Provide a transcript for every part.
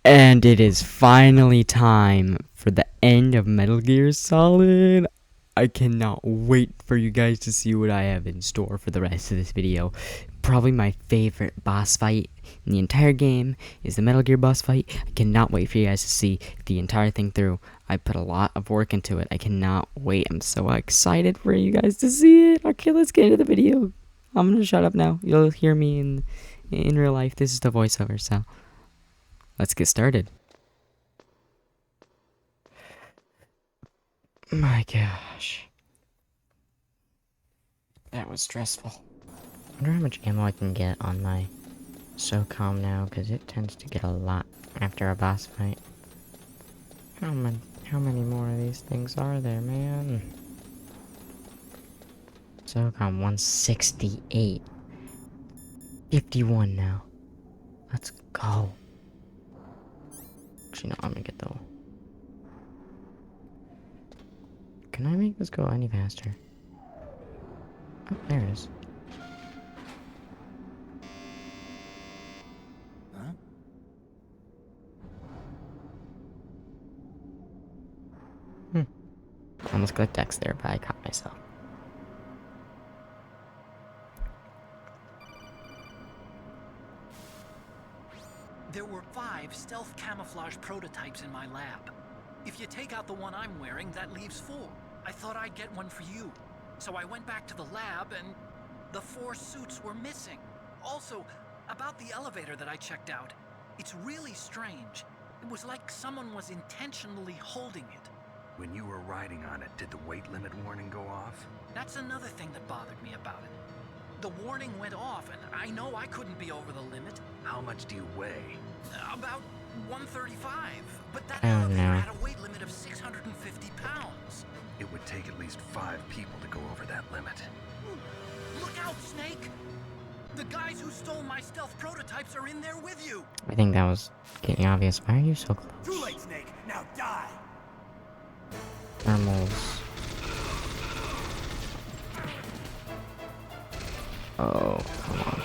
And it is finally time for the end of Metal Gear Solid. I cannot wait for you guys to see what I have in store for the rest of this video. Probably my favorite boss fight in the entire game is the Metal Gear boss fight. I cannot wait for you guys to see the entire thing through. I put a lot of work into it. I cannot wait. I'm so excited for you guys to see it. Okay, let's get into the video. I'm gonna shut up now. You'll hear me in real life. This is the voiceover, so let's get started. My gosh. That was stressful. I wonder how much ammo I can get on my SOCOM now, because it tends to get a lot after a boss fight. How many more of these things are there, man? SOCOM 168. 51 now. Let's go. Actually, no, I'm gonna get the... Can I make this go any faster? Oh, there it is. Huh? Almost clicked X there, but I caught myself. There were 5 stealth camouflage prototypes in my lab. If you take out the one I'm wearing, that leaves 4. I thought I'd get one for you. So I went back to the lab and the 4 suits were missing. Also, about the elevator that I checked out, it's really strange. It was like someone was intentionally holding it. When you were riding on it, did the weight limit warning go off? That's another thing that bothered me about it. The warning went off, and I know I couldn't be over the limit. How much do you weigh? About 135, but that Oh, elevator no. had a weight limit of 650 pounds. It would take at least 5 people to go over that limit. Look out, Snake! The guys who stole my stealth prototypes are in there with you! I think that was getting obvious. Why are you so close? Too late, Snake! Now die! Thermals. Oh, come on.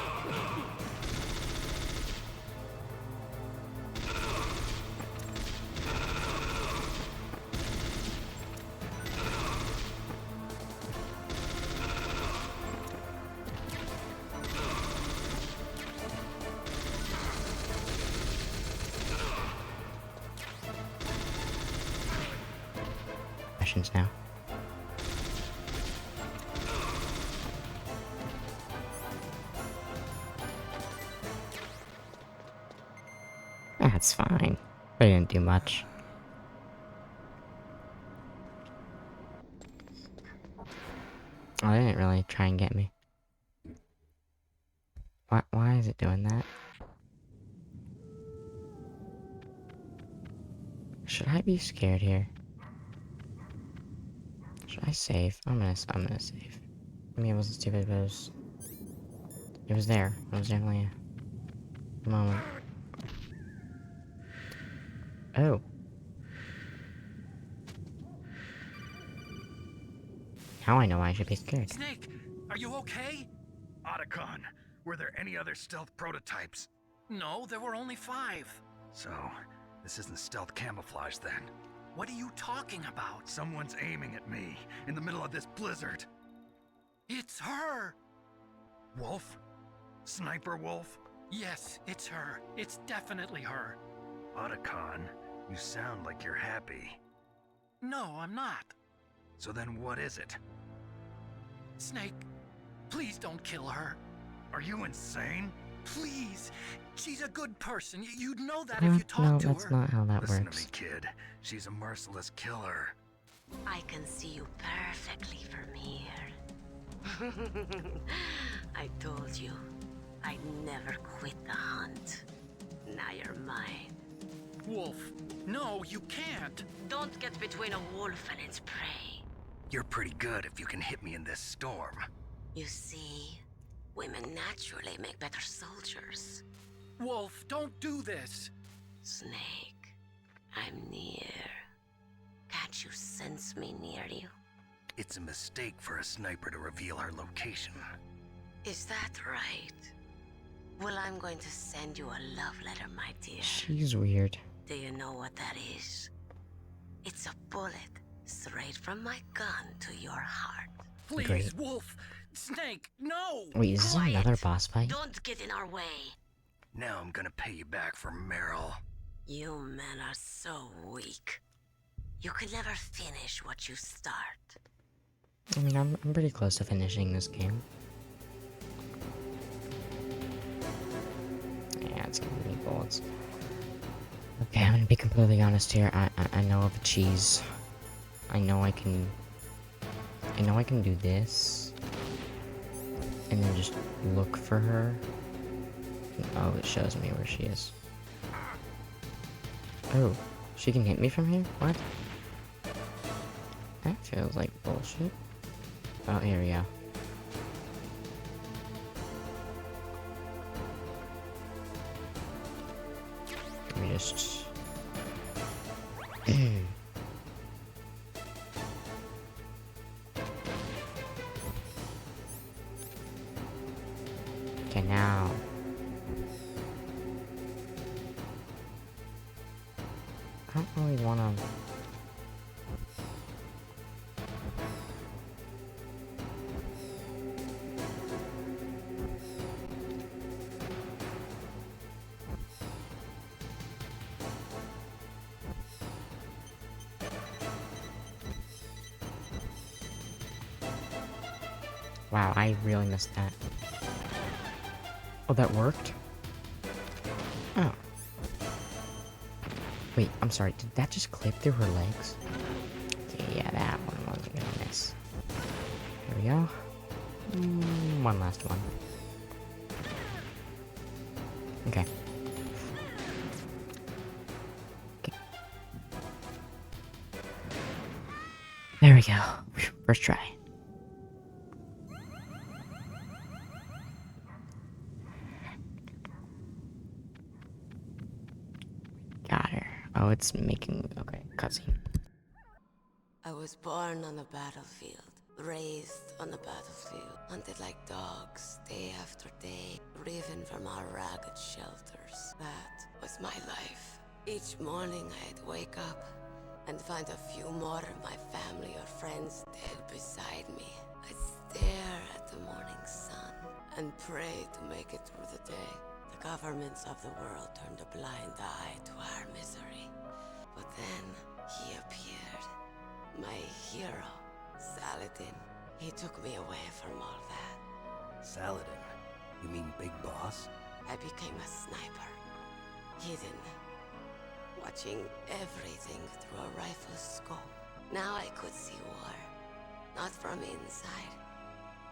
Questions now. That's fine. I didn't do much. Oh, they didn't really try and get me. Why is it doing that? Should I be scared here? Should I save? I'm gonna save. I mean, it wasn't stupid, but it was there. It was definitely a moment. Oh. Now I know I should be scared. Snake, are you okay? Otacon, were there any other stealth prototypes? No, there were only 5. So, this isn't stealth camouflage then. What are you talking about? Someone's aiming at me in the middle of this blizzard. It's her! Wolf? Sniper Wolf? Yes, it's her. It's definitely her. Otacon, you sound like you're happy. No, I'm not. So then what is it? Snake, please don't kill her. Are you insane? Please! She's a good person. You'd know that if you No, talked to that's her. not how that Listen works. to me, kid. She's a merciless killer. I can see you perfectly from here. I told you, I'd never quit the hunt. Now you're mine. Wolf, no, you can't. Don't get between a wolf and its prey. You're pretty good if you can hit me in this storm. You see, women naturally make better soldiers. Wolf, don't do this. Snake, I'm near. Can't you sense me near you? It's a mistake for a sniper to reveal her location. Is that right? Well, I'm going to send you a love letter, my dear. She's weird. Do you know what that is? It's a bullet straight from my gun to your heart. Please, Great. Wolf! Snake, no! Wait, is this Quiet. another boss fight? Don't get in our way. Now I'm gonna pay you back for Meryl. You men are so weak. You can never finish what you start. I mean, I'm pretty close to finishing this game. Yeah, it's giving me bullets. Okay, I'm gonna be completely honest here. I know of a cheese. I know I can do this. And then just look for her. Oh, it shows me where she is. Oh, she can hit me from here? What? That feels like bullshit. Oh, here we go. Let me just... Okay, now... I don't really wanna... Wow, I really missed that. Oh, that worked? Oh. Wait, I'm sorry, did that just clip through her legs? Okay, yeah, that one wasn't gonna miss. There we go. One last one. Okay. There we go. First try. Got her. Oh, it's making... Okay, cutscene. I was born on the battlefield, raised on the battlefield, hunted like dogs, day after day, driven from our ragged shelters. That was my life. Each morning I'd wake up and find a few more of my family or friends dead beside me. I'd stare at the morning sun and pray to make it through the day. The governments of the world turned a blind eye to our misery. But then he appeared. My hero, Saladin. He took me away from all that. Saladin? You mean Big Boss? I became a sniper. Hidden. Watching everything through a rifle's scope. Now I could see war. Not from inside,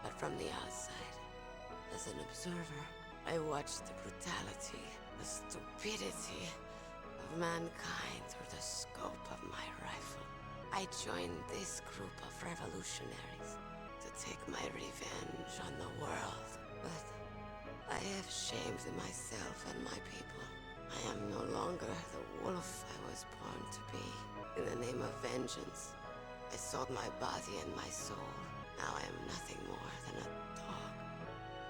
but from the outside. As an observer, I watched the brutality, the stupidity of mankind through the scope of my rifle. I joined this group of revolutionaries to take my revenge on the world. But I have shamed myself and my people. I am no longer the wolf I was born to be. In the name of vengeance, I sold my body and my soul. Now I am nothing more than a dog.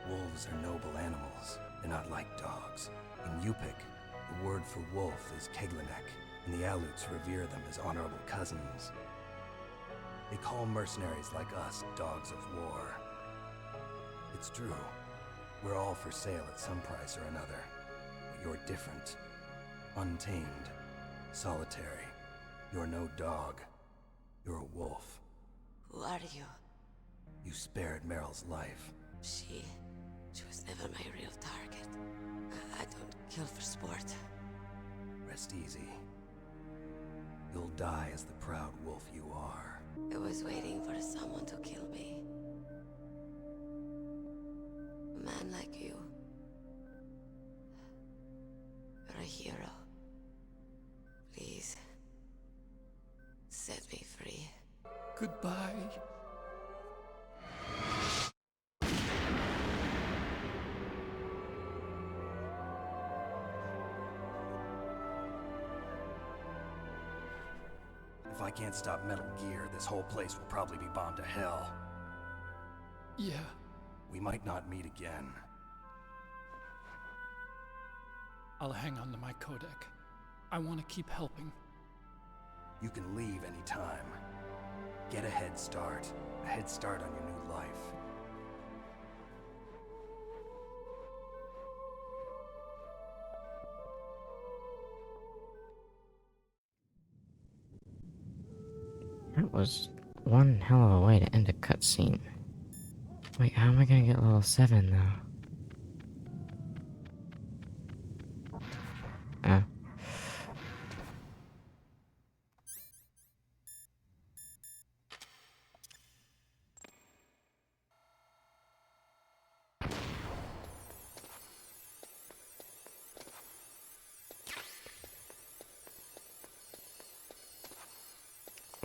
Wolves are noble animals. They're not like dogs. In Yupik, the word for wolf is Keglanek, and the Aleuts revere them as honorable cousins. They call mercenaries like us dogs of war. It's true. We're all for sale at some price or another. But you're different. Untamed. Solitary. You're no dog. You're a wolf. Who are you? You spared Meryl's life. She was never my real target. I don't kill for sport. Rest easy. You'll die as the proud wolf you are. I was waiting for someone to kill me. A man like you. You're a hero. Please, set me free. Goodbye. If I can't stop Metal Gear, this whole place will probably be bombed to hell. Yeah. We might not meet again. I'll hang on to my codec. I want to keep helping. You can leave any time. Get a head start. A head start on your new life. That was one hell of a way to end a cutscene. Wait, how am I gonna get level 7 though?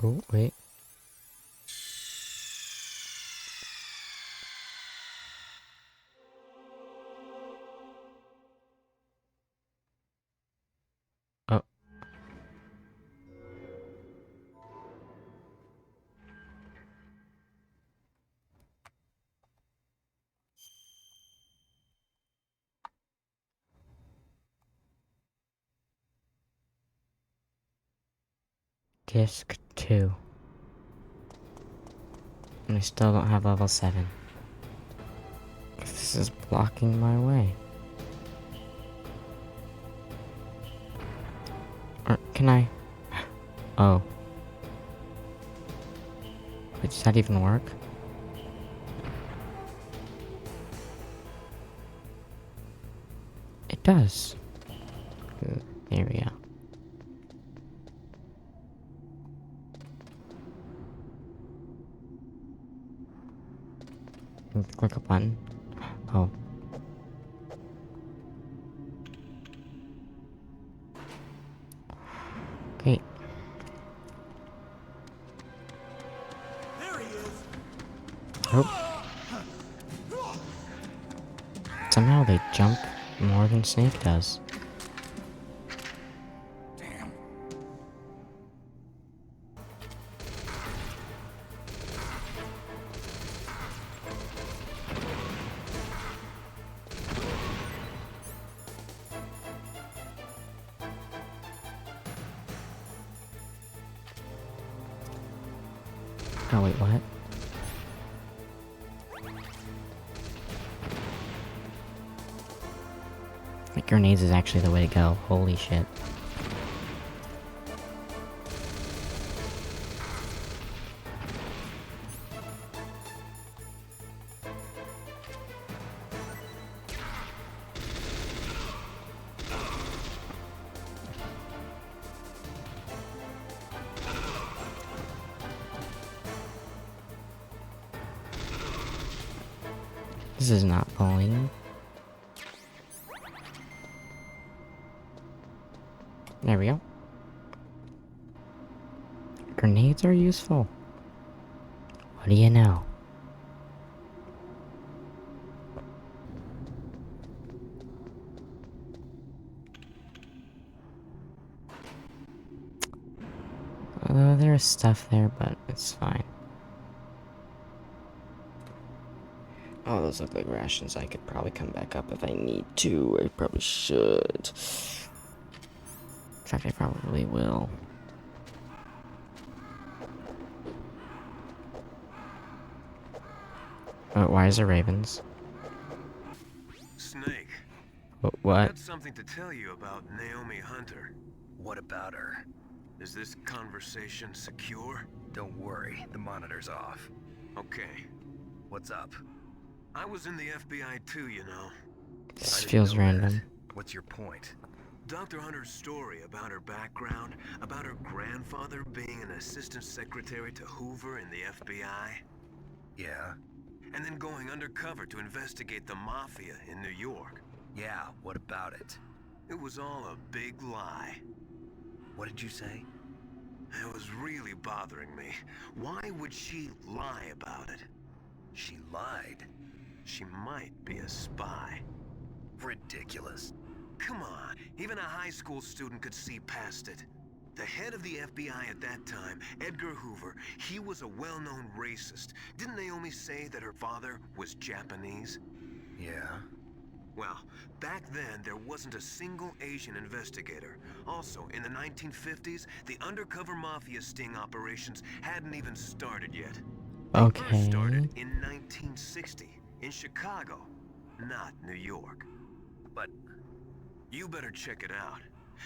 Oh, wait. Oh. Disc 2. And I still don't have level 7. This is blocking my way. Or can I? Oh. Wait, does that even work? It does. There we go. Click a button. Oh. Okay. There he is! Oh. Somehow they jump more than Snake does. Damn. Oh, wait, what? Like, grenades is actually the way to go. Holy shit. This is not bowling. There we go. Grenades are useful. What do you know? There's stuff there, but it's fine. Oh, those look like rations. I could probably come back up if I need to. I probably should. In fact, I probably will. Why is there ravens? Snake, What? I got something to tell you about Naomi Hunter. What about her? Is this conversation secure? Don't worry, the monitor's off. Okay. What's up? I was in the FBI too, you know. This feels random. What's your point? Dr. Hunter's story about her background, about her grandfather being an assistant secretary to Hoover in the FBI. Yeah. And then going undercover to investigate the mafia in New York. Yeah, what about it? It was all a big lie. What did you say? It was really bothering me. Why would she lie about it? She lied. She might be a spy. Ridiculous. Come on, even a high school student could see past it. The head of the FBI at that time, Edgar Hoover, he was a well-known racist. Didn't Naomi say that her father was Japanese? Yeah. Well, back then, there wasn't a single Asian investigator. Also, in the 1950s, the undercover mafia sting operations hadn't even started yet. They first started Okay. in 1960 in Chicago, not New York. But you better check it out.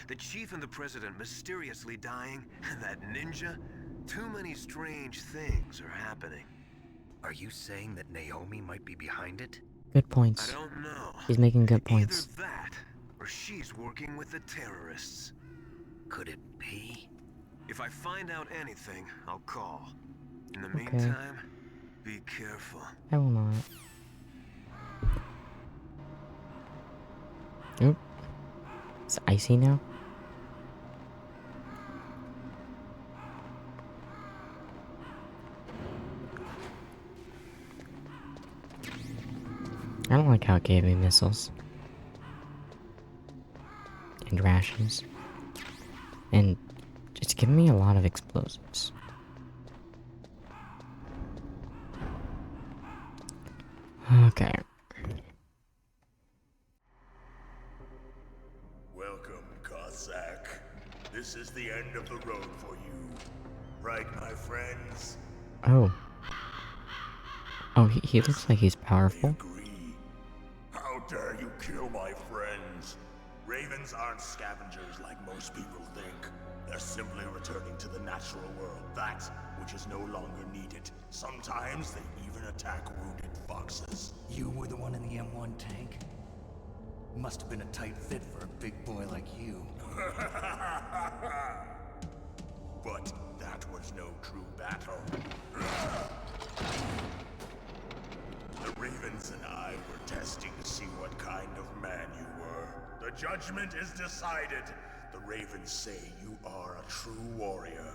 The chief and the president mysteriously dying, that ninja. Too many strange things are happening. Are you saying that Naomi might be behind it? Good I points. don't know. He's making good points. Either that, or she's working with the terrorists. Could it be? If I find out anything, I'll call. In the Okay. meantime, be careful. I will not. Oop. It's icy now? I don't like how it gave me missiles. And rations. And it's giving me a lot of explosives. Okay. Welcome, Cossack. This is the end of the road for you. Right, my friends? Oh. Oh, he looks like he's I powerful. agree. How dare you kill my friends? Ravens aren't scavengers like most people think. They're simply returning to the natural world, that which is no longer needed. Sometimes they even attack wounded foxes. You were the one in the M1 tank? Must have been a tight fit for a big boy like you. But that was no true battle. The Ravens and I were testing to see what kind of man you were. The judgment is decided. The Ravens say you are a true warrior.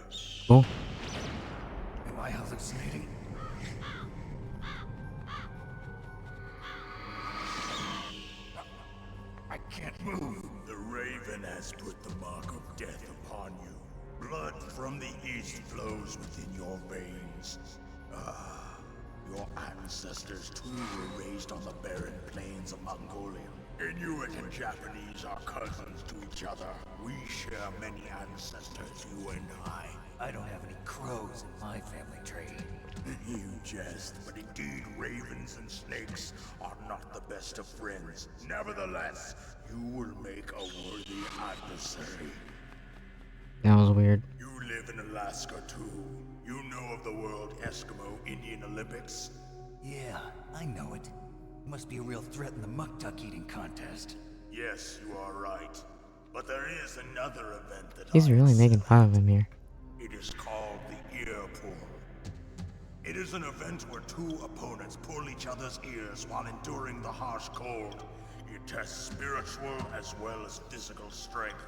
Oh. Am I hallucinating? I can't move. The Raven has put the mark of death upon you. Blood from the east flows within your veins. Ah, your ancestors too were raised on the barren plains of Mongolia. Inuit and Japanese are cousins to each other. We share many ancestors, you and I. I don't have any crows in my family tree. You jest, but indeed ravens and snakes are not the best of friends. Nevertheless, you will make a worthy adversary. That was weird. You live in Alaska too. You know of the World Eskimo Indian Olympics? Yeah, I know it. Must be a real threat in the muck-duck eating contest. Yes, you are right. But there is another event that He's I really have making fun of him here. It is called the ear pull. It is an event where two opponents pull each other's ears while enduring the harsh cold. It tests spiritual as well as physical strength.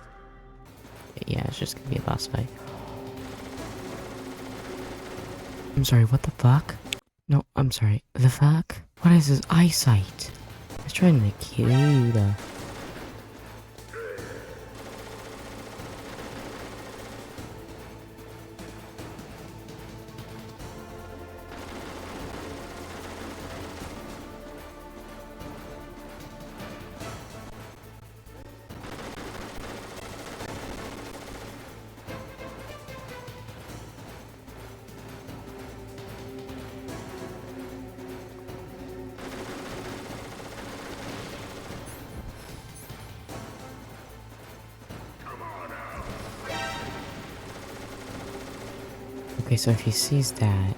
Yeah, it's just gonna be a boss fight. I'm sorry, what the fuck? No, I'm sorry, the fuck? What is his eyesight? He's trying to kill the... Okay, so if he sees that,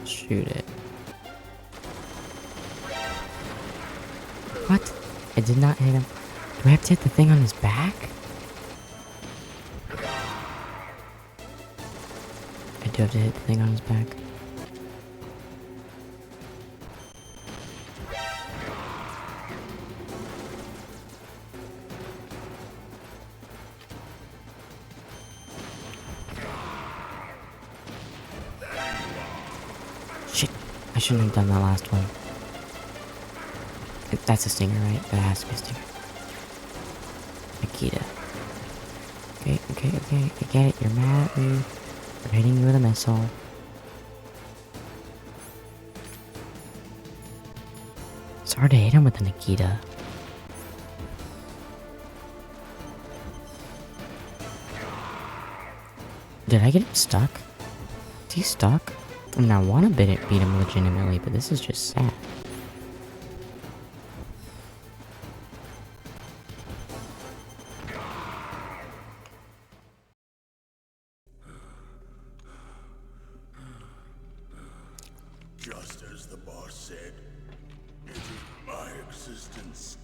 shoot it. What? I did not hit him. Do I have to hit the thing on his back? I do have to hit the thing on his back. Shit, I shouldn't have done that last one. That's a stinger, right? That has to be a stinger. Nikita. Okay, I get it. You're mad at me. I'm hitting you with a missile. It's hard to hit him with a Nikita. Did I get him stuck? Is he stuck? I mean, I want to beat him legitimately, but this is just sad. Just as the boss said, it is my existence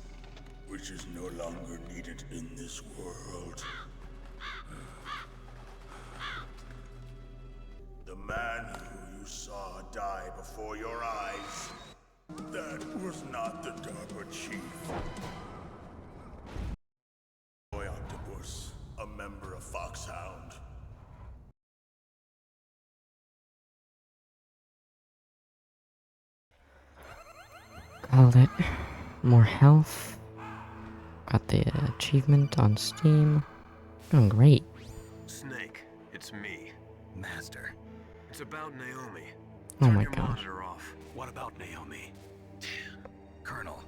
which is no longer needed in this world. The man who you saw die before your eyes, that was not the DARPA chief. Boy Octopus, a member of Foxhound. Got it. More health. Got the achievement on Steam. Doing great. Snake, it's me. Master. It's about Naomi. Oh Turn my your gosh. monitor off. What about Naomi? Colonel,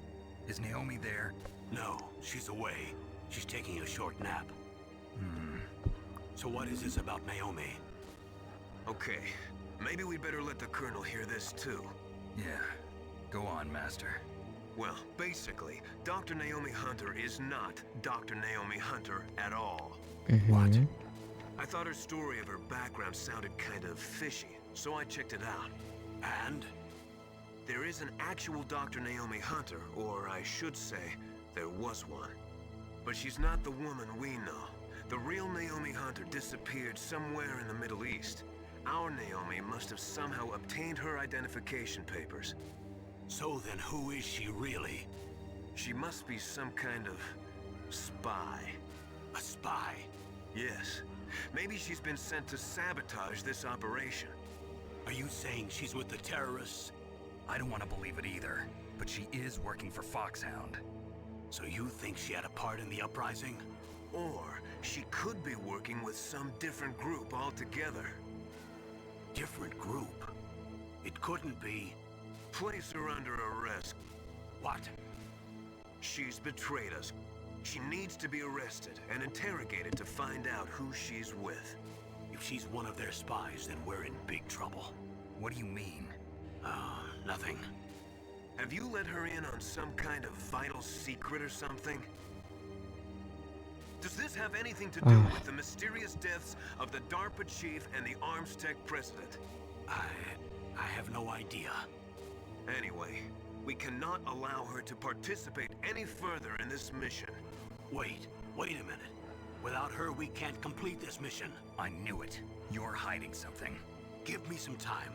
is Naomi there? No, she's away. She's taking a short nap. So what is this about Naomi? Okay, maybe we'd better let the Colonel hear this too. Yeah, go on, Master. Well, basically, Dr. Naomi Hunter is not Dr. Naomi Hunter at all. What? I thought her story of her background sounded kind of fishy, so I checked it out. And? There is an actual Dr. Naomi Hunter, or I should say, there was one. But she's not the woman we know. The real Naomi Hunter disappeared somewhere in the Middle East. Our Naomi must have somehow obtained her identification papers. So then who is she really? She must be some kind of spy. A spy? Yes. Maybe she's been sent to sabotage this operation. Are you saying she's with the terrorists? I don't want to believe it either, but she is working for Foxhound. So you think she had a part in the uprising? Or she could be working with some different group altogether. Different group? It couldn't be. Place her under arrest. What? She's betrayed us. She needs to be arrested and interrogated to find out who she's with. If she's one of their spies, then we're in big trouble. What do you mean? Nothing. Have you let her in on some kind of vital secret or something? Does this have anything to do with the mysterious deaths of the DARPA chief and the Armstech president? I have no idea. Anyway, we cannot allow her to participate any further in this mission. Wait a minute. Without her, we can't complete this mission. I knew it. You're hiding something. Give me some time.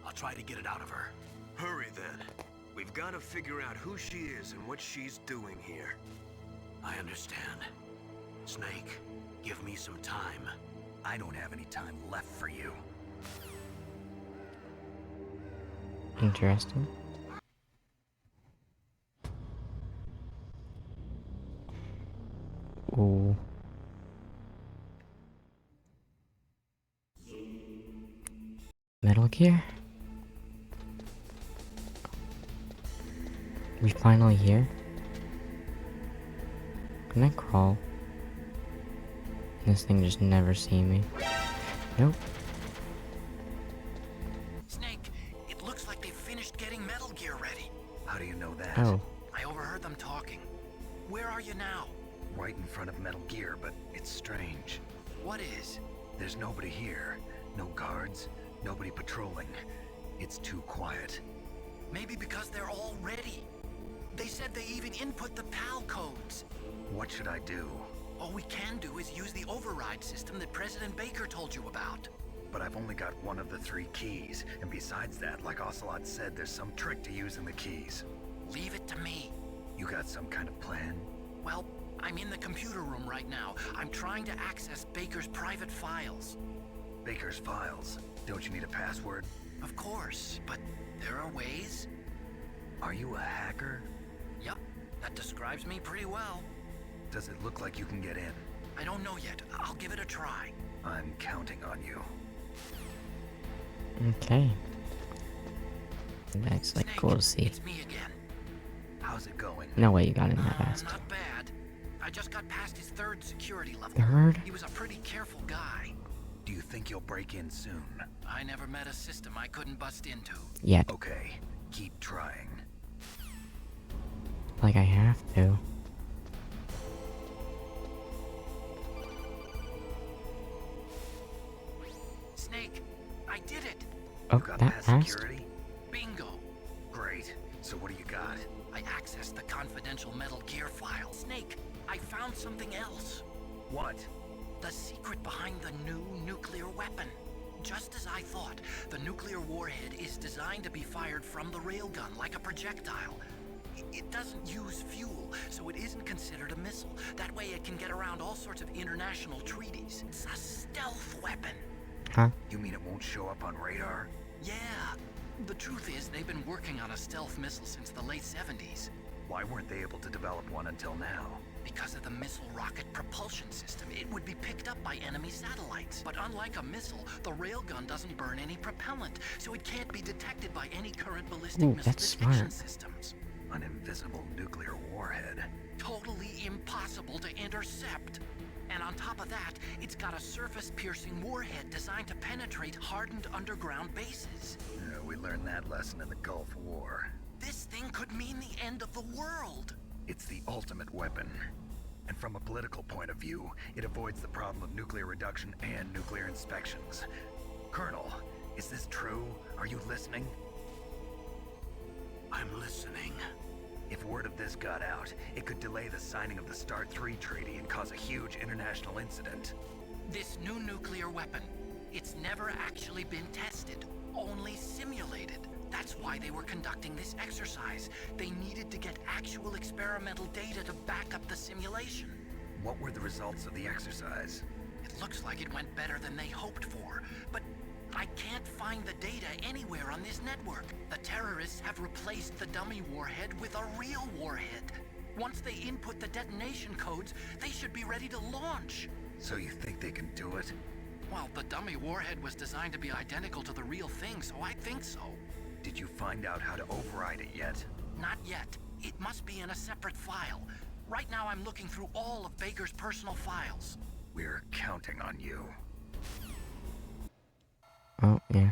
I'll try to get it out of her. Hurry then. We've got to figure out who she is and what she's doing here. I understand. Snake, give me some time. I don't have any time left for you. Interesting. Ooh. Metal Gear? We finally here? Can I crawl? This thing just never see me. Nope. Snake, it looks like they've finished getting Metal Gear ready. How do you know that? Oh. I overheard them talking. Where are you now? Right in front of Metal Gear, but it's strange. What is? There's nobody here. No guards, nobody patrolling. It's too quiet. Maybe because they're all ready. They said they even input the PAL codes. What should I do? All we can do is use the override system that President Baker told you about. But I've only got one of the 3 keys, and besides that, like Ocelot said, there's some trick to using the keys. Leave it to me. You got some kind of plan? Well, I'm in the computer room right now. I'm trying to access Baker's private files. Baker's files? Don't you need a password? Of course, but there are ways. Are you a hacker? Yep, that describes me pretty well. Does it look like you can get in? I don't know yet. I'll give it a try. I'm counting on you. Okay. That's like Snake, cool to see. It's me again. How's it going? No way you got in that fast. Not bad. I just got past his 3rd security level. 3rd? He was a pretty careful guy. Do you think you'll break in soon? I never met a system I couldn't bust into. Yet. Okay, keep trying. Like I have to. Snake, I did it! Oh, You got that past fast? security? Bingo! Great. So what do you got? I accessed the confidential Metal Gear file. Snake, I found something else. What? The secret behind the new nuclear weapon. Just as I thought, the nuclear warhead is designed to be fired from the railgun like a projectile. It doesn't use fuel, so it isn't considered a missile. That way it can get around all sorts of international treaties. It's a stealth weapon. Huh? You mean it won't show up on radar? Yeah. The truth is, they've been working on a stealth missile since the late 70s. Why weren't they able to develop one until now? Because of the missile rocket propulsion system, it would be picked up by enemy satellites. But unlike a missile, the railgun doesn't burn any propellant, so it can't be detected by any current ballistic Ooh, missile that's detection smart. systems. An invisible nuclear warhead. Totally impossible to intercept. And on top of that, it's got a surface-piercing warhead designed to penetrate hardened underground bases. We learned that lesson in the Gulf War. This thing could mean the end of the world. It's the ultimate weapon. And from a political point of view, it avoids the problem of nuclear reduction and nuclear inspections. Colonel, is this true? Are you listening? I'm listening. If word of this got out, it could delay the signing of the START 3 treaty and cause a huge international incident. This new nuclear weapon, it's never actually been tested, only simulated. That's why they were conducting this exercise. They needed to get actual experimental data to back up the simulation. What were the results of the exercise? It looks like it went better than they hoped for, but I can't find the data anywhere on this network. The terrorists have replaced the dummy warhead with a real warhead. Once they input the detonation codes, they should be ready to launch. So you think they can do it? Well, the dummy warhead was designed to be identical to the real thing, so I think so. Did you find out how to override it yet? Not yet. It must be in a separate file. Right now I'm looking through all of Baker's personal files. We're counting on you. Oh, yeah.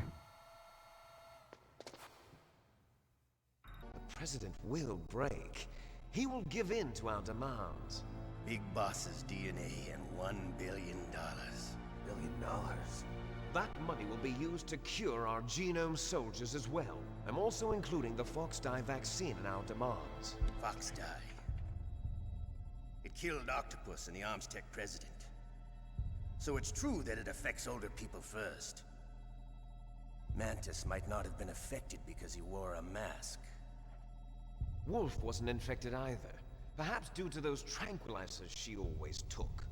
The president will break. He will give in to our demands. Big Boss's DNA and $1 billion. $1 billion? That money will be used to cure our genome soldiers as well. I'm also including the Fox-Die vaccine in our demands. Fox-Die. It killed Octopus and the Armstech president. So it's true that it affects older people first. Mantis might not have been affected because he wore a mask. Wolf wasn't infected either. Perhaps due to those tranquilizers she always took.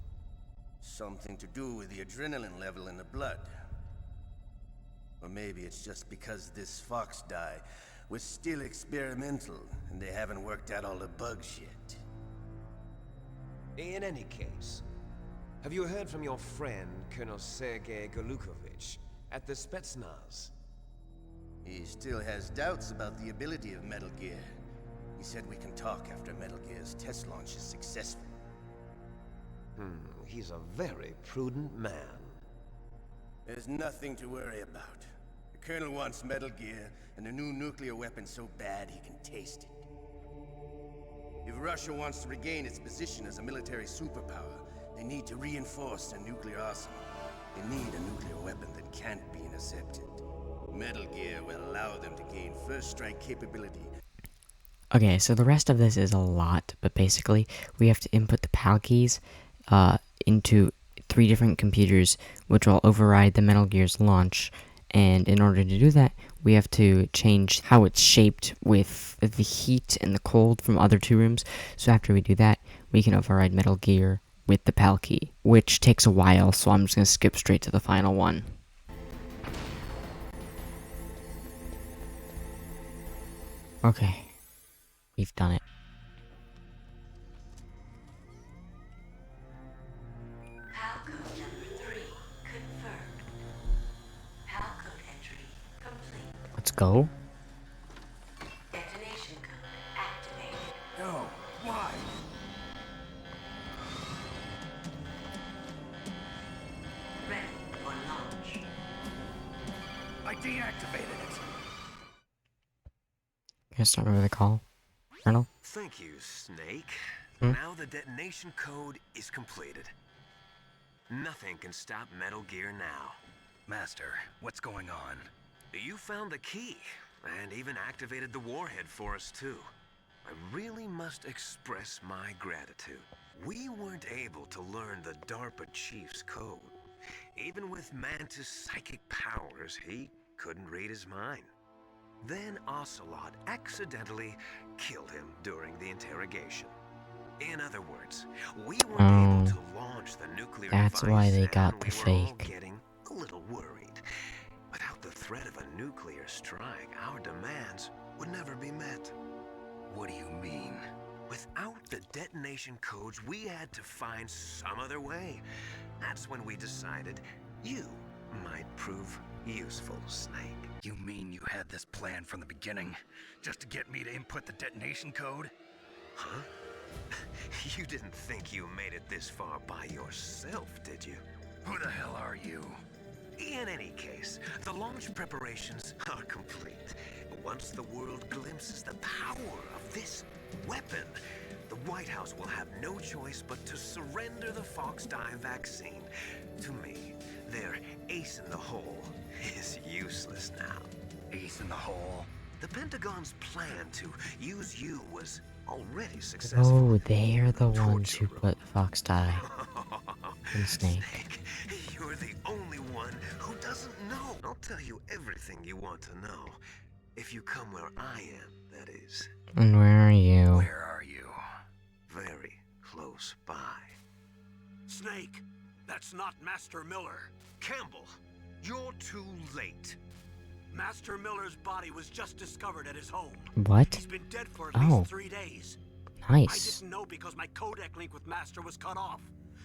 Something to do with the adrenaline level in the blood. Or maybe it's just because this Fox-Die was still experimental and they haven't worked out all the bugs yet. In any case, have you heard from your friend, Colonel Sergei Golukovich, at the Spetsnaz? He still has doubts about the ability of Metal Gear. He said we can talk after Metal Gear's test launch is successful. He's a very prudent man. There's nothing to worry about. The Colonel wants Metal Gear and a new nuclear weapon so bad he can taste it. If Russia wants to regain its position as a military superpower, they need to reinforce their nuclear arsenal. They need a nuclear weapon that can't be intercepted. Metal Gear will allow them to gain first strike capability. Okay, so the rest of this is a lot, but basically, we have to input the PAL keys into 3 different computers, which will override the Metal Gear's launch. And in order to do that, we have to change how it's shaped with the heat and the cold from other 2 rooms. So after we do that, we can override Metal Gear with the PAL key, which takes a while, so I'm just going to skip straight to the final one. Okay, we've done it. PAL code number 3 confirmed. PAL code entry complete. Let's go. Detonation code activated. No, why? Ready for launch. deactivated it. Guess not remember the call, Colonel. Thank you, Snake. Hmm? Now the detonation code is completed. Nothing can stop Metal Gear now. Master, what's going on? You found the key, and even activated the warhead for us too. I really must express my gratitude. We weren't able to learn the DARPA chief's code. Even with Mantis' psychic powers, he couldn't read his mind. Then Ocelot accidentally killed him during the interrogation. In other words, we weren't able to launch the nuclear That's device, why they and got the we were all fake. getting a little worried. Without the threat of a nuclear strike, our demands would never be met. What do you mean? Without the detonation codes, we had to find some other way. That's when we decided you might prove useful, Snake. You mean you had this plan from the beginning? Just to get me to input the detonation code? Huh? You didn't think you made it this far by yourself, did you? Who the hell are you? In any case, the launch preparations are complete. Once the world glimpses the power of this weapon, the White House will have no choice but to surrender the Fox Die vaccine to me. Their ace in the hole is useless now. Ace in the hole? The Pentagon's plan to use you was already successful. Oh, they're the ones who put Fox Die in Snake. Snake, you're the only one who doesn't know. I'll tell you everything you want to know. If you come where I am, that is. And where are you? Where are you? Very close by. Snake, that's not Master Miller. Campbell, you're too late. Master Miller's body was just discovered at his home. What? He's been dead for at Oh. least 3 days. Nice. I didn't know because my codec link with Master was cut off.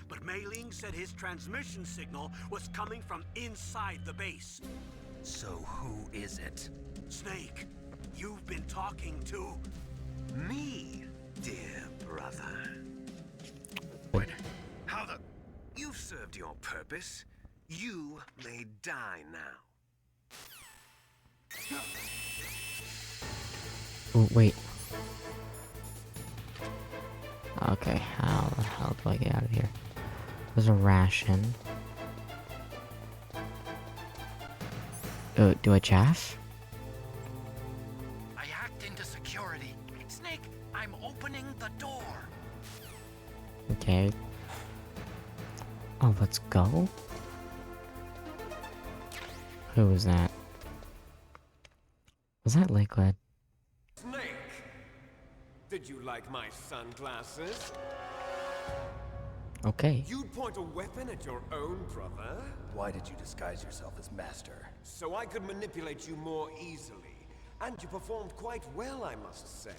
But Mei Ling said his transmission signal was coming from inside the base. So who is it? Snake, you've been talking to... Me, dear brother. What? How the... You've served your purpose. You may die now. Oh, wait. Okay, how the hell do I get out of here? There's a ration. Oh, do I chaff? I hacked into security. Snake, I'm opening the door. Okay. Oh, let's go. Who was that? Was that Liquid? Snake! Did you like my sunglasses? Okay. You'd point a weapon at your own brother? Why did you disguise yourself as Master? So I could manipulate you more easily. And you performed quite well, I must say.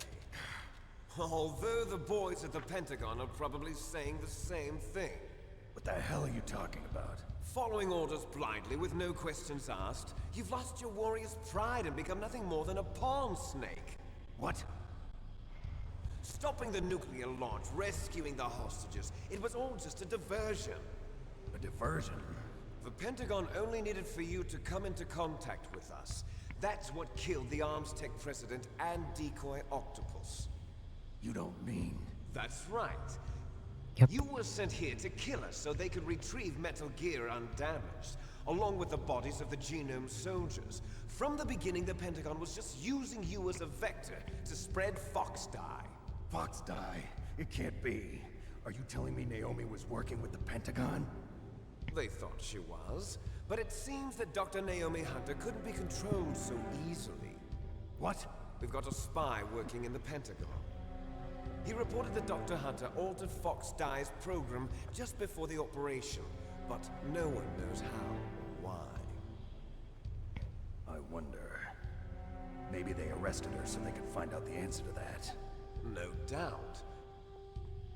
Although the boys at the Pentagon are probably saying the same thing. What the hell are you talking about? Following orders blindly with no questions asked, you've lost your warrior's pride and become nothing more than a pawn, Snake. What? Stopping the nuclear launch, rescuing the hostages, it was all just a diversion. A diversion? The Pentagon only needed for you to come into contact with us. That's what killed the Armstech president and decoy Octopus. You don't mean... That's right. Yep. You were sent here to kill us so they could retrieve Metal Gear undamaged, along with the bodies of the Genome soldiers. From the beginning, the Pentagon was just using you as a vector to spread Fox Die. Fox Die? It can't be. Are you telling me Naomi was working with the Pentagon? They thought she was, but it seems that Dr. Naomi Hunter couldn't be controlled so easily. What? We've got a spy working in the Pentagon. He reported that Dr. Hunter altered Fox Die's program just before the operation, but no one knows how or why. I wonder... Maybe they arrested her so they could find out the answer to that. No doubt.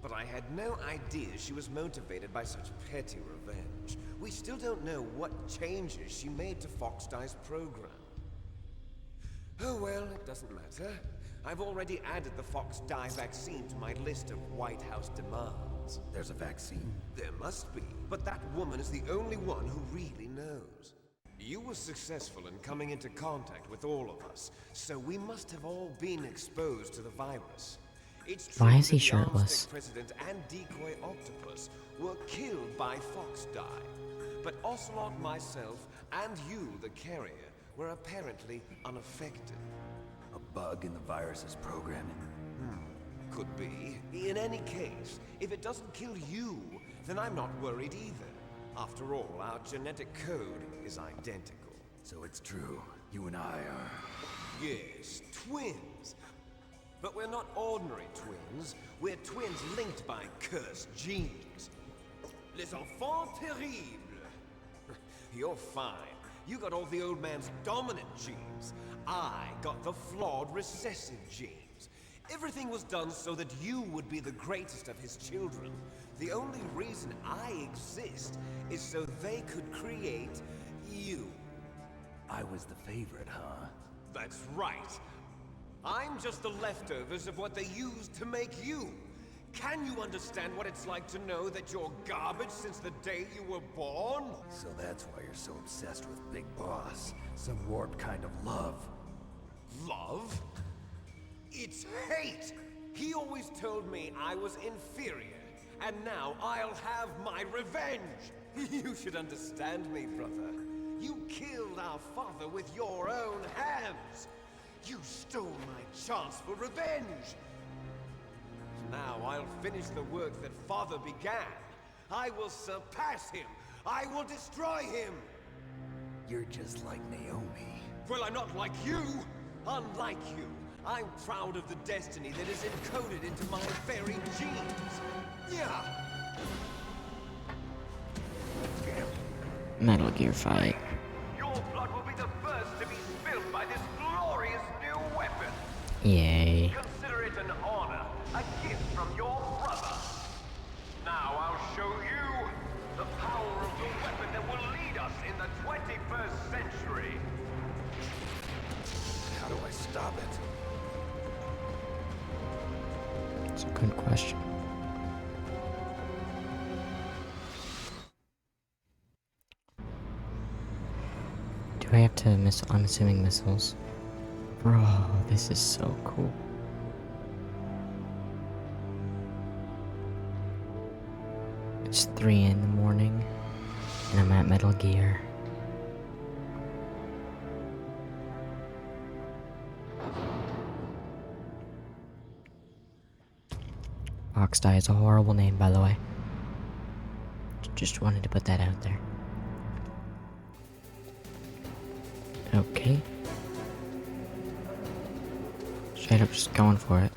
But I had no idea she was motivated by such petty revenge. We still don't know what changes she made to Fox Die's program. Oh well, it doesn't matter. I've already added the Fox Die vaccine to my list of White House demands. There's a vaccine? There must be, but that woman is the only one who really knows. You were successful in coming into contact with all of us, so we must have all been exposed to the virus. It's true Why is he that the shirtless? Aztec president and decoy octopus were killed by Fox Die, but Ocelot, myself, and you, the carrier, were apparently unaffected. A bug in the virus's programming? Could be. In any case, if it doesn't kill you, then I'm not worried either. After all, our genetic code is identical. So it's true. You and I are... Yes, twins. But we're not ordinary twins. We're twins linked by cursed genes. Les enfants terribles. You're fine. You got all the old man's dominant genes. I got the flawed recessive genes. Everything was done so that you would be the greatest of his children. The only reason I exist is so they could create you. I was the favorite, huh? That's right. I'm just the leftovers of what they used to make you. Can you understand what it's like to know that you're garbage since the day you were born? So that's why you're so obsessed with Big Boss. Some warped kind of love. Love? It's hate! He always told me I was inferior, and now I'll have my revenge! You should understand me, brother. You killed our father with your own hands! You stole my chance for revenge! Now I'll finish the work that father began. I will surpass him! I will destroy him! You're just like Naomi. Well, I'm not like you! Unlike you, I'm proud of the destiny that is encoded into my very genes. Yeah. Metal Gear fight. Your blood will be the first to be spilled by this glorious new weapon. Yay. Consider it an honor, a gift from your brother. Now I'll show you the power of the weapon that will lead us in the 21st century. How do I stop it? It's a good question. Do I have to miss unassuming missiles? Bro, this is so cool. It's 3 in the morning, and I'm at Metal Gear. Fox Die is a horrible name, by the way. Just wanted to put that out there. Okay. Straight up just going for it.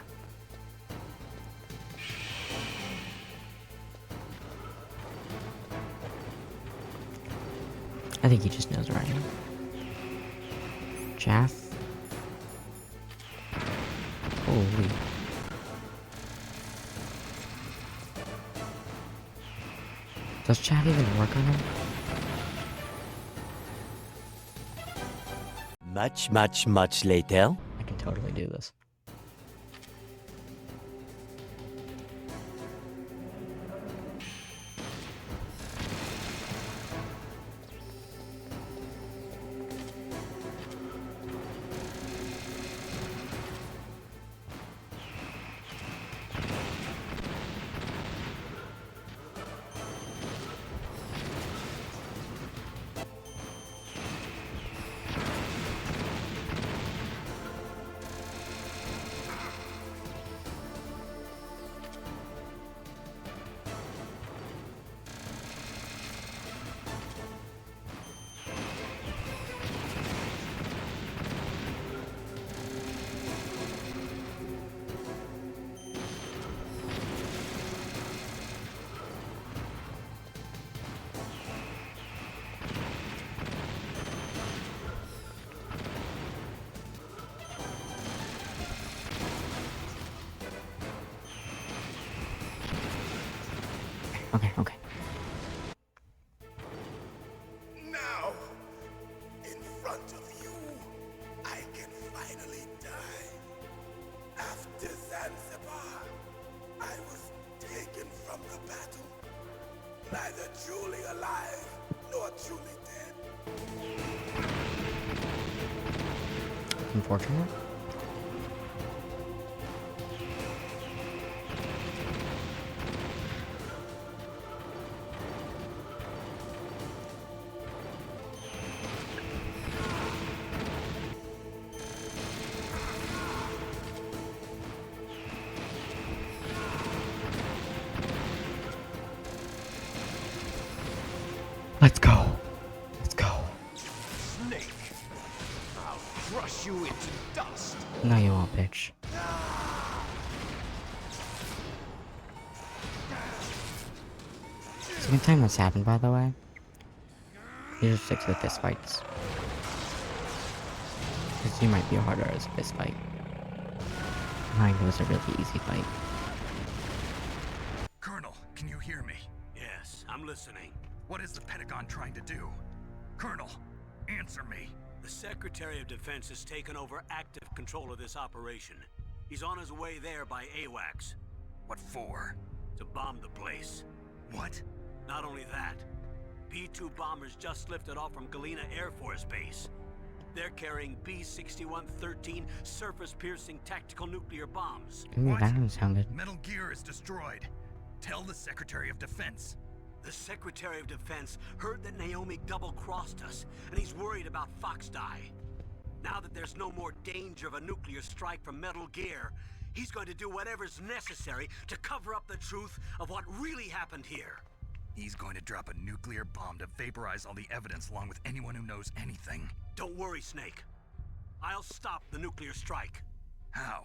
I think he just knows where I am. Chaff. Holy. Does Chaff even work on him? Much later. I can totally do this. Okay. Now, in front of you, I can finally die. After Zanzibar, I was taken from the battle, neither truly alive nor truly dead. Unfortunate. Let's go. Let's go. Snake! I'll crush you into dust! No, you won't, bitch. Second time that's happened, by the way. You just stick to the fist fights. Because you might be harder as a fist fight. Mine was a really easy fight. Colonel, can you hear me? Yes, I'm listening. What is the Pentagon trying to do? Colonel, answer me. The Secretary of Defense has taken over active control of this operation. He's on his way there by AWACS. What for? To bomb the place. What? Not only that, B-2 bombers just lifted off from Galena Air Force Base. They're carrying B-6113 surface-piercing tactical nuclear bombs. Ooh, What? that one sounded. Metal Gear is destroyed. Tell the Secretary of Defense. The Secretary of Defense heard that Naomi double-crossed us, and he's worried about Foxdie. Now that there's no more danger of a nuclear strike from Metal Gear, he's going to do whatever's necessary to cover up the truth of what really happened here. He's going to drop a nuclear bomb to vaporize all the evidence along with anyone who knows anything. Don't worry, Snake. I'll stop the nuclear strike. How?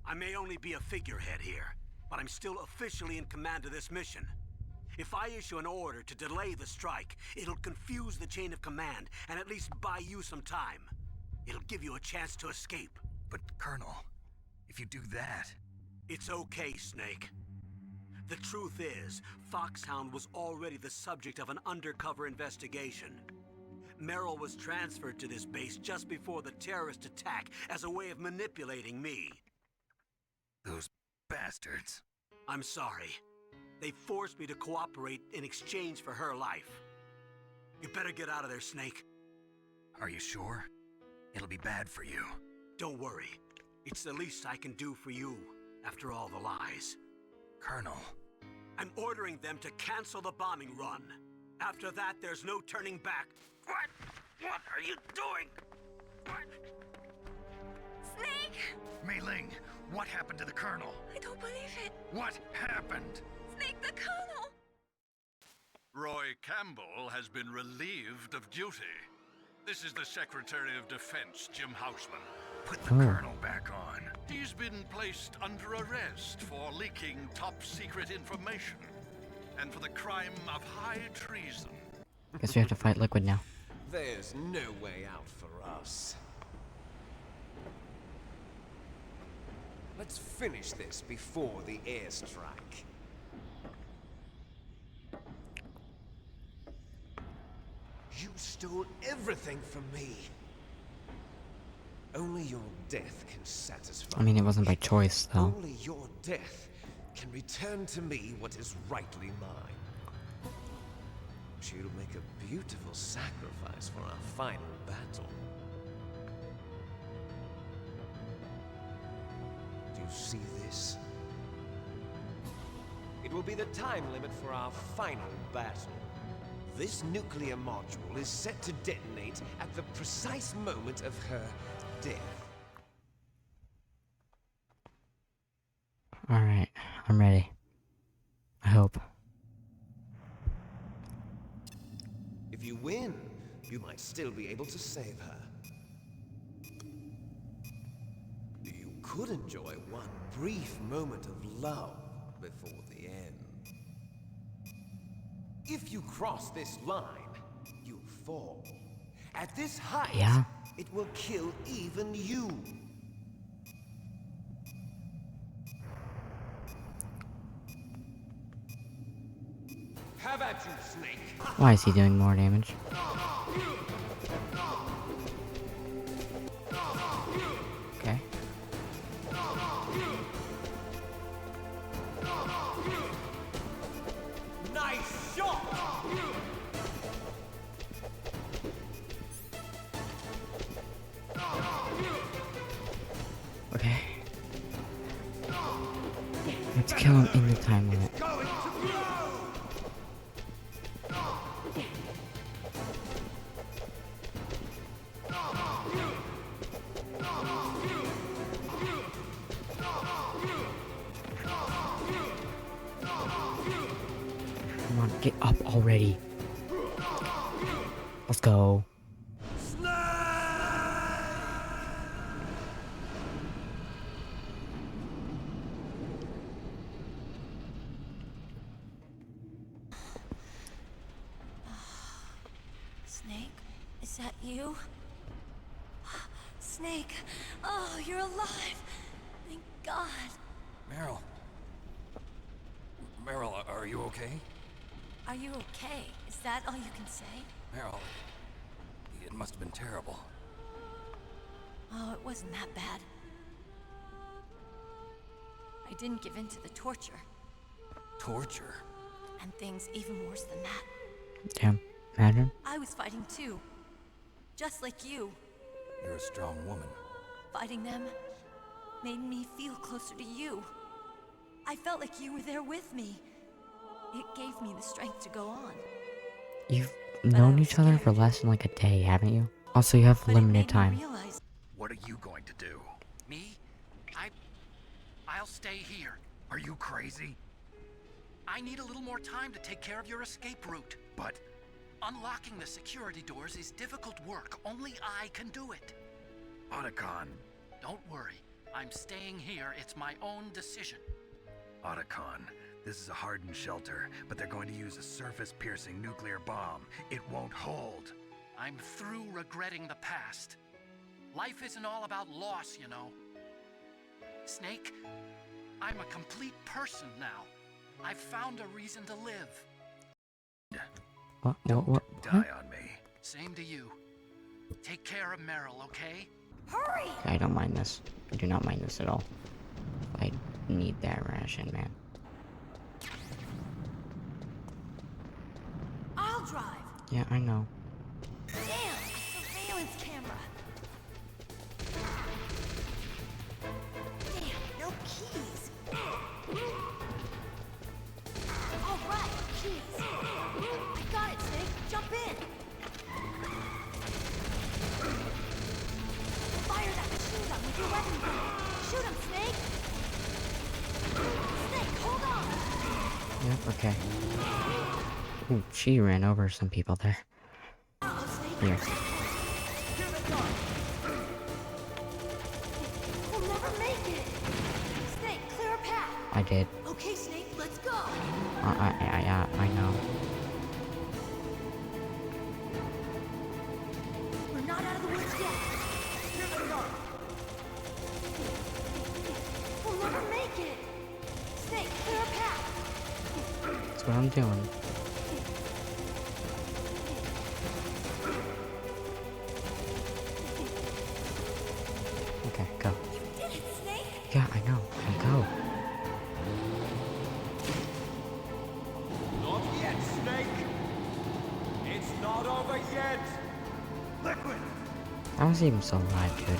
I may only be a figurehead here, but I'm still officially in command of this mission. If I issue an order to delay the strike, it'll confuse the chain of command and at least buy you some time. It'll give you a chance to escape. But, Colonel, if you do that... It's okay, Snake. The truth is, Foxhound was already the subject of an undercover investigation. Merrill was transferred to this base just before the terrorist attack as a way of manipulating me. Those bastards. I'm sorry. They forced me to cooperate in exchange for her life. You better get out of there, Snake. Are you sure? It'll be bad for you. Don't worry. It's the least I can do for you, after all the lies. Colonel. I'm ordering them to cancel the bombing run. After that, there's no turning back. What? What are you doing? What? Snake! Mei Ling, what happened to the Colonel? I don't believe it. What happened? Snake, the Colonel! Roy Campbell has been relieved of duty. This is the Secretary of Defense, Jim Houseman. Put the Colonel back on. He's been placed under arrest for leaking top-secret information and for the crime of high treason. Guess we have to fight Liquid now. There's no way out for us. Let's finish this before the airstrike. You stole everything from me. Only your death can satisfy. I mean, it wasn't by choice, though. Only your death can return to me what is rightly mine. She'll make a beautiful sacrifice for our final battle. Do you see this? It will be the time limit for our final battle. This nuclear module is set to detonate at the precise moment of her death. Alright, I'm ready. I hope. If you win, you might still be able to save her. You could enjoy one brief moment of love before the end. If you cross this line, you'll fall. At this height, Yeah. it will kill even you. Have at you, Snake. Why is he doing more damage? Okay. Nice shot! time limit. Come on, get up already. Let's go. Snake, is that you? Snake, oh, you're alive. Thank God. Meryl. Meryl, are you okay? Are you okay? Is that all you can say? Meryl, it must have been terrible. Oh, it wasn't that bad. I didn't give in to the torture. Torture? And things even worse than that. Damn, imagine. I was fighting too. Just like you. You're a strong woman. Fighting them made me feel closer to you. I felt like you were there with me. It gave me the strength to go on. You've known each other for less than like a day, haven't you? Also, you have limited time. What are you going to do? Me? I'll stay here. Are you crazy? I need a little more time to take care of your escape route. But unlocking the security doors is difficult work. Only I can do it. Otacon. Don't worry. I'm staying here. It's my own decision. Otacon, this is a hardened shelter, but they're going to use a surface-piercing nuclear bomb. It won't hold. I'm through regretting the past. Life isn't all about loss, you know. Snake, I'm a complete person now. I've found a reason to live. What? Die on me. Same to you. Take care of Meryl, okay? Hurry! I don't mind this. I do not mind this at all. I need that ration, man. I'll drive. Yeah, I know. Damn, a surveillance camera. Damn, no keys. All right, keys. I got it, Snake. Jump in. Fire that machine gun with your weapon gun. Shoot him, Snake. Snake, hold on. Yep, okay. Ooh, she ran over some people there. Here. We'll never make it. Snake, clear a path. I did. Okay, Snake, let's go. I know. We're not out of the woods yet. Here they go. We'll never make it. Snake, clear a path. That's what I'm doing. Okay, go. You did it, Snake. Yeah, I know. Go. Not yet, Snake. It's not over yet. Liquid. How was he even still alive, dude?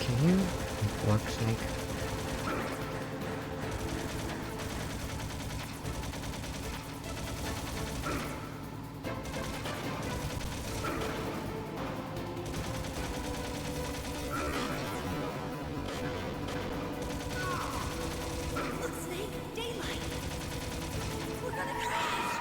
Can you work, Snake? Look, Snake, daylight. We're gonna crash.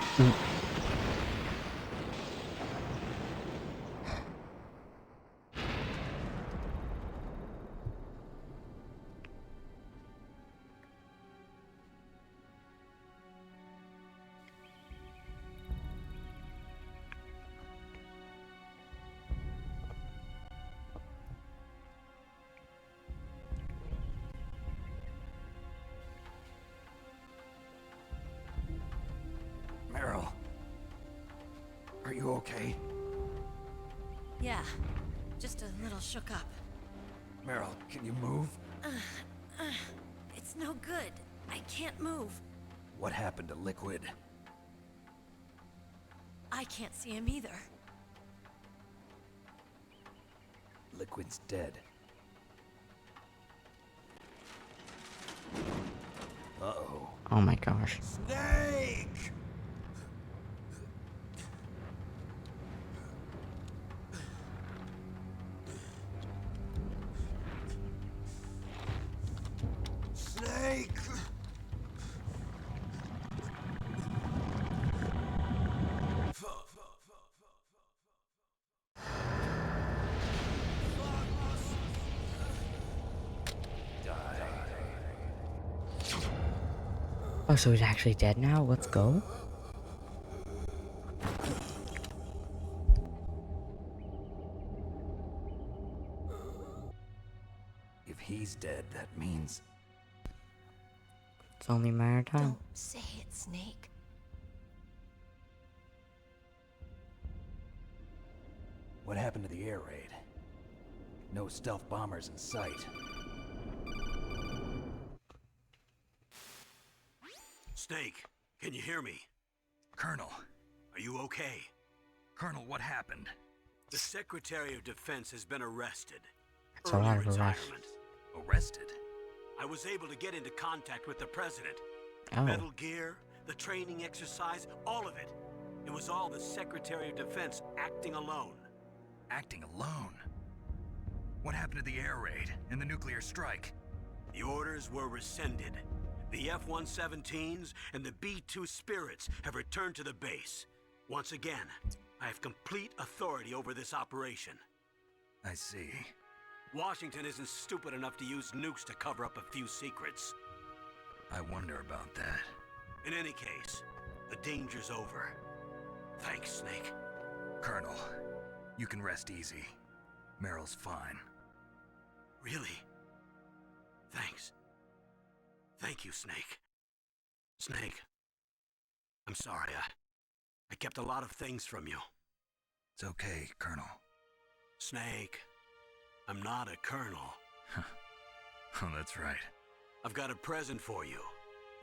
you okay? Yeah, just a little shook up. Meryl, can you move? It's no good. I can't move. What happened to Liquid? I can't see him either. Liquid's dead. Uh-oh. Oh my gosh. Snake! Snake! Oh, so he's actually dead now? Let's go. If he's dead, that means... It's only a matter of time. Don't say it, Snake. What happened to the air raid? No stealth bombers in sight. Snake, can you hear me? Colonel. Are you okay? Colonel, what happened? The Secretary of Defense has been arrested. It's a lot of arrests. Arrested? I was able to get into contact with the President. Oh. Metal Gear, the training exercise, all of it. It was all the Secretary of Defense acting alone. Acting alone? What happened to the air raid and the nuclear strike? The orders were rescinded. The F-117s and the B-2 Spirits have returned to the base. Once again, I have complete authority over this operation. I see. Washington isn't stupid enough to use nukes to cover up a few secrets. I wonder about that. In any case, the danger's over. Thanks, Snake. Colonel, you can rest easy. Meryl's fine. Really? Thanks. Thank you, Snake. Snake, I'm sorry. I kept a lot of things from you. It's okay, Colonel. Snake, I'm not a colonel. Oh, that's right. I've got a present for you.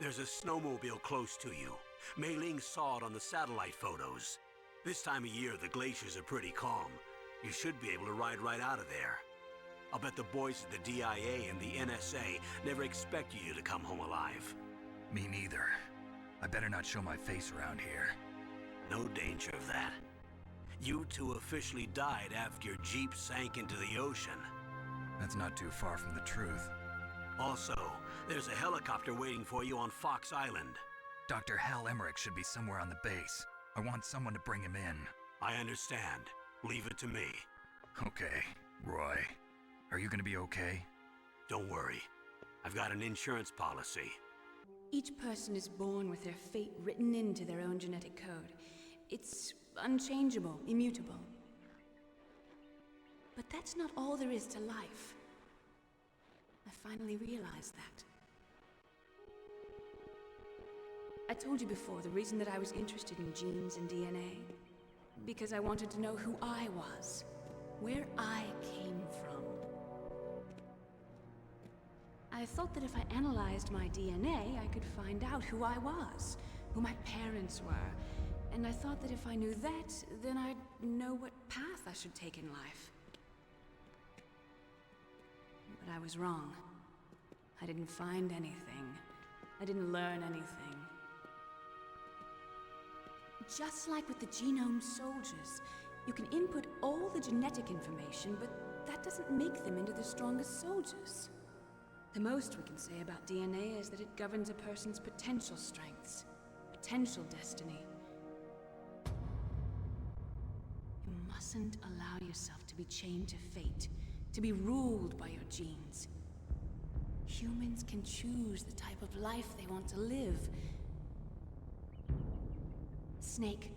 There's a snowmobile close to you. Mei Ling saw it on the satellite photos. This time of year, the glaciers are pretty calm. You should be able to ride right out of there. I'll bet the boys at the DIA and the NSA never expected you to come home alive. Me neither. I better not show my face around here. No danger of that. You two officially died after your Jeep sank into the ocean. That's not too far from the truth. Also, there's a helicopter waiting for you on Fox Island. Dr. Hal Emmerich should be somewhere on the base. I want someone to bring him in. I understand. Leave it to me. Okay, Roy. Are you gonna be okay? Don't worry. I've got an insurance policy. Each person is born with their fate written into their own genetic code. It's unchangeable, immutable. But that's not all there is to life. I finally realized that. I told you before the reason that I was interested in genes and DNA. Because I wanted to know who I was, where I came from. I thought that if I analyzed my DNA, I could find out who I was, who my parents were, and I thought that if I knew that, then I'd know what path I should take in life. But I was wrong. I didn't find anything. I didn't learn anything. Just like with the genome soldiers, you can input all the genetic information, but that doesn't make them into the strongest soldiers. The most we can say about DNA is that it governs a person's potential strengths, potential destiny. You mustn't allow yourself to be chained to fate, to be ruled by your genes. Humans can choose the type of life they want to live. Snake,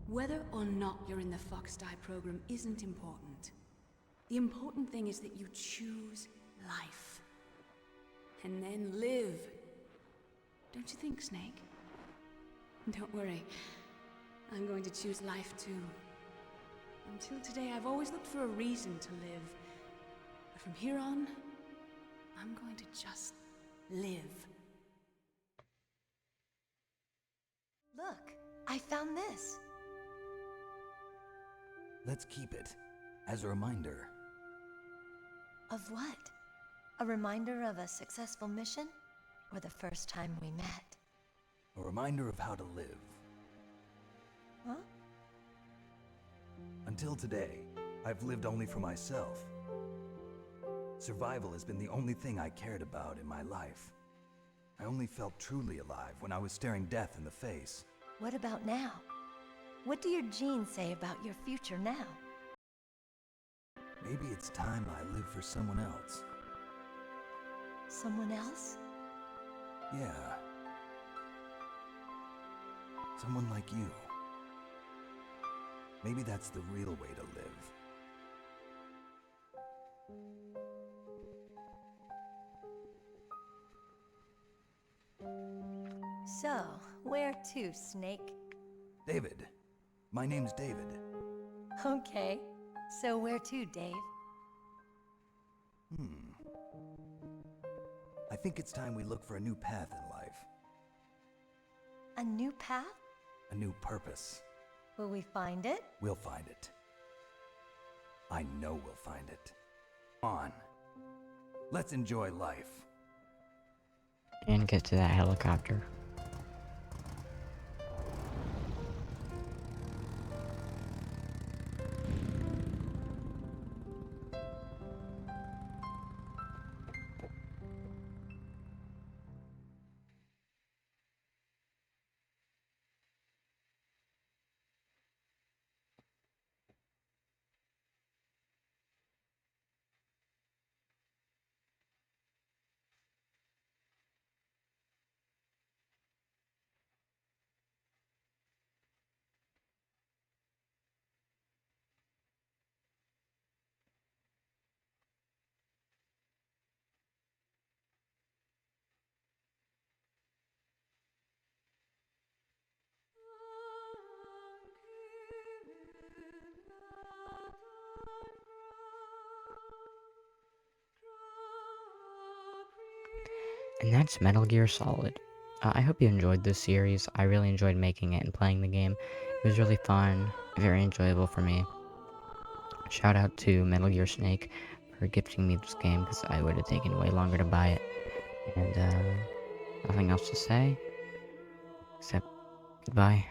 whether or not you're in the Fox-Die program isn't important. The important thing is that you choose life. And then live. Don't you think, Snake? Don't worry. I'm going to choose life too. Until today, I've always looked for a reason to live. But from here on, I'm going to just live. Look, I found this. Let's keep it as a reminder. Of what? A reminder of a successful mission? Or the first time we met? A reminder of how to live. Huh? Until today, I've lived only for myself. Survival has been the only thing I cared about in my life. I only felt truly alive when I was staring death in the face. What about now? What do your genes say about your future now? Maybe it's time I live for someone else. Someone else? Yeah. Someone like you. Maybe that's the real way to live. So, where to, Snake? David. My name's David. Okay. So where to, Dave? I think it's time we look for a new path in life. A new path? A new purpose. Will we find it? We'll find it. I know we'll find it. On. Let's enjoy life. And get to that helicopter. And that's Metal Gear Solid. I hope you enjoyed this series. I really enjoyed making it and playing the game. It was really fun, very enjoyable for me. Shout out to Metal Gear Snake for gifting me this game, because I would have taken way longer to buy it. And nothing else to say, except goodbye.